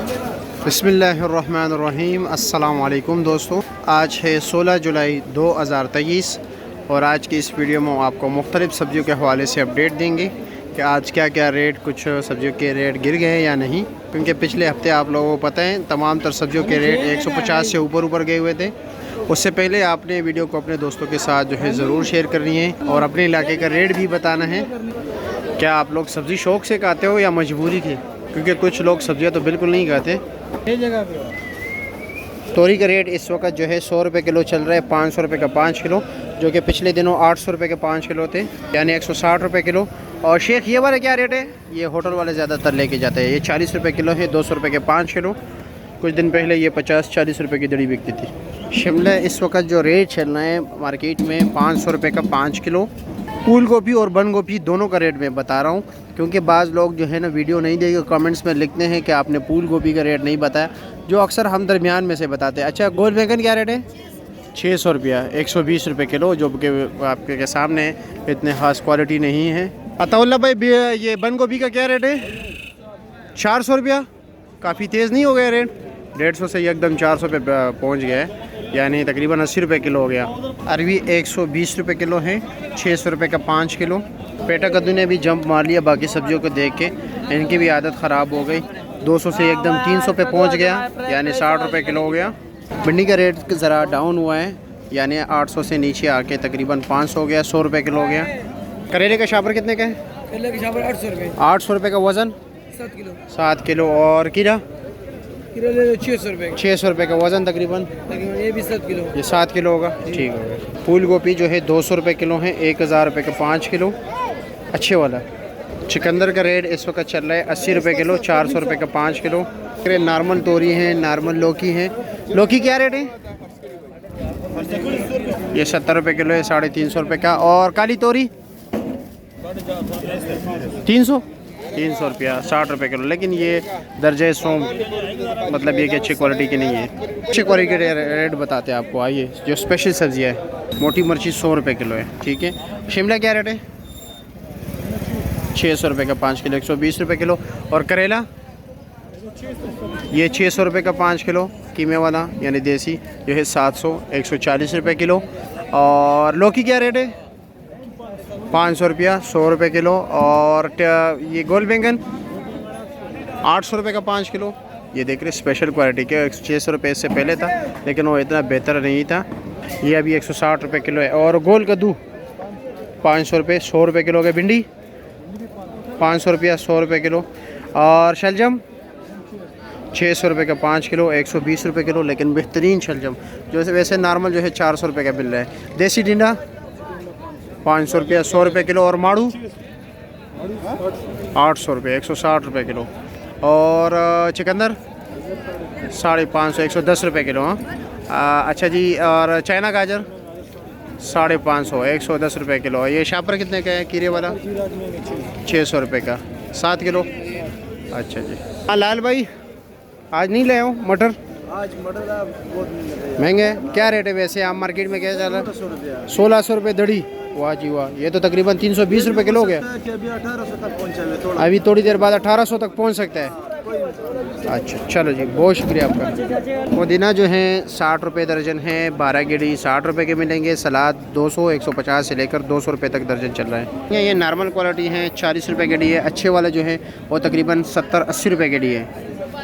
बिस्मिल्लाहिर्रहमानिर्रहीम। अस्सलाम वालेकुम दोस्तों, आज है 16 जुलाई 2023 और आज की इस वीडियो में आपको मुख्तलिफ़ सब्ज़ियों के हवाले से अपडेट देंगे कि आज क्या क्या रेट, कुछ सब्ज़ियों के रेट गिर गए हैं या नहीं। क्योंकि पिछले हफ्ते आप लोगों को पता है तमाम तर सब्ज़ियों के रेट 150 से ऊपर गए हुए थे। उससे पहले आपने वीडियो को अपने दोस्तों के साथ जो है ज़रूर शेयर करनी है और अपने इलाके का रेट भी बताना है। क्या आप लोग सब्ज़ी शौक़ से खाते हो या मजबूरी थी? क्योंकि कुछ लोग सब्ज़ियाँ तो बिल्कुल नहीं खाते। जगह पे तोरी का रेट इस वक्त जो है 100 रुपये किलो चल रहा है, 500 रुपये का 5 किलो, जो कि पिछले दिनों 800 रुपये के 5 किलो थे, यानी 160 रुपये किलो। और शेख ये वाला क्या रेट है? ये होटल वाले ज़्यादातर लेके जाते हैं। ये 40 रुपये किलो है, 200 रुपये के 5 किलो। कुछ दिन पहले ये 50-40 रुपये की दड़ी बिकती थी। शिमला इस वक्त जो रेट चल रहा है मार्केट में 500 रुपये का 5 किलो। फूल गोभी और बंद गोभी दोनों का रेट मैं बता रहा हूँ, क्योंकि बाज़ लोग जो है ना वीडियो नहीं देखे, कमेंट्स में लिखते हैं कि आपने फूल गोभी का रेट नहीं बताया, जो अक्सर हम दरमियान में से बताते हैं। अच्छा, गोल बैंगन क्या रेट है? 600 रुपया, 120 रुपये किलो, जो कि आपके सामने इतने ख़ास क्वालिटी नहीं है। अताउल्ला भाई, ये बंद गोभी का क्या रेट है? 400 रुपया। काफ़ी तेज़ नहीं हो गया रेट? 150 से एकदम 400 पे पहुँच गया है, यानी तकरीबन 80 रुपये किलो हो गया। अरवी 120 रुपये किलो है, 600 रुपये का 5 किलो। पेटा कद्दू ने भी जंप मार लिया बाकी सब्जियों को देख के, इनकी भी आदत ख़राब हो गई। 200 से एकदम 300 पे पहुंच गया, यानी 60 रुपये किलो हो गया। भिंडी का रेट ज़रा डाउन हुआ है, यानी 800 से नीचे आके तकरीबन 500 हो गया, 100 रुपये किलो हो गया। करेले का शापर कितने का है? करेले का शापर 800 रुपये। 800 रुपये का वज़न 7 किलो। 7 किलो। और कीड़ा? कीड़ा ले लो 600 रुपये। 600 रुपये का वज़न तकरीबन। ये भी 7 किलो। ये 7 किलो होगा, ठीक हो गया। फूल गोभी जो है 200 रुपये किलो है, 1000 रुपये का 5 किलो, अच्छे वाला। चिकंदर का रेट इस वक्त चल रहा है 80 रुपये किलो, 400 रुपये का 5 किलो। नॉर्मल तोरी है, नॉर्मल लौकी है। लौकी क्या रेट है? ये 70 रुपये किलो है, 350 रुपये का। और काली तोरी 300 रुपया, 60 रुपये किलो। लेकिन ये दर्जे सोम, मतलब ये कि अच्छी क्वालिटी की नहीं है। अच्छी क्वालिटी के रेट बताते हैं आपको। आइए, जो स्पेशल सब्जियाँ है, मोटी मिर्ची 100 रुपये किलो है, ठीक है। शिमला क्या रेट है? 600 रुपये का 5 किलो, 120 रुपये किलो। और करेला ये 600 रुपये का 5 किलो, कीमे वाला यानी देसी, जो है 700, 140 रुपये किलो। और लौकी क्या रेट है? 500 रुपया, 100 रुपये किलो। और ये गोल बैंगन 800 रुपये का 5 किलो। ये देख रहे स्पेशल क्वालिटी के, 600 रुपये इससे पहले था, लेकिन वो इतना बेहतर नहीं था। ये अभी 160 रुपये किलो है। और गोल कद्दू 500 रुपये, 100 रुपये किलो। के भिंडी 500 रुपया, 100 रुपये किलो। और शलजम 600 रुपये का 5 किलो, 120 रुपये किलो। लेकिन बेहतरीन शलजम, जो वैसे नॉर्मल जो है 400 रुपये का मिल रहा है। देसी टिंडा 500 रुपया, 100 रुपये किलो। और माड़ू 800 रुपये, 160 रुपये किलो। और चिकंदर 550, 110 रुपये किलो। हाँ, अच्छा जी। और चाइना गाजर 550, 110 रुपये किलो। ये शापर कितने का है कीरे वाला? 600 रुपये का 7 किलो। अच्छा जी। हाँ लाल भाई, आज नहीं ले आओ मटर? आज मटर बहुत महंगे है। क्या रेट है वैसे आम मार्केट में? क्या चल रहा है? 1600 रुपये दड़ी। वाह जी वाह, ये तो तकरीबन 320 रुपये किलो हो गया। अभी 1800 तक पहुँचा, अभी थोड़ी देर बाद 1800 तक पहुंच सकता है। अच्छा, चलो जी, बहुत शुक्रिया आपका। पुदीना जो है 60 रुपये दर्जन है, 12 गिड़ी 60 रुपये के मिलेंगे। सलाद 200, 150 से लेकर 200 रुपये तक दर्जन चल रहा है। ये नॉर्मल क्वालिटी है, 40 रुपये गिड़ी है। अच्छे वाले जो है वो तकरीबन 70-80 रुपये गिड़ी है।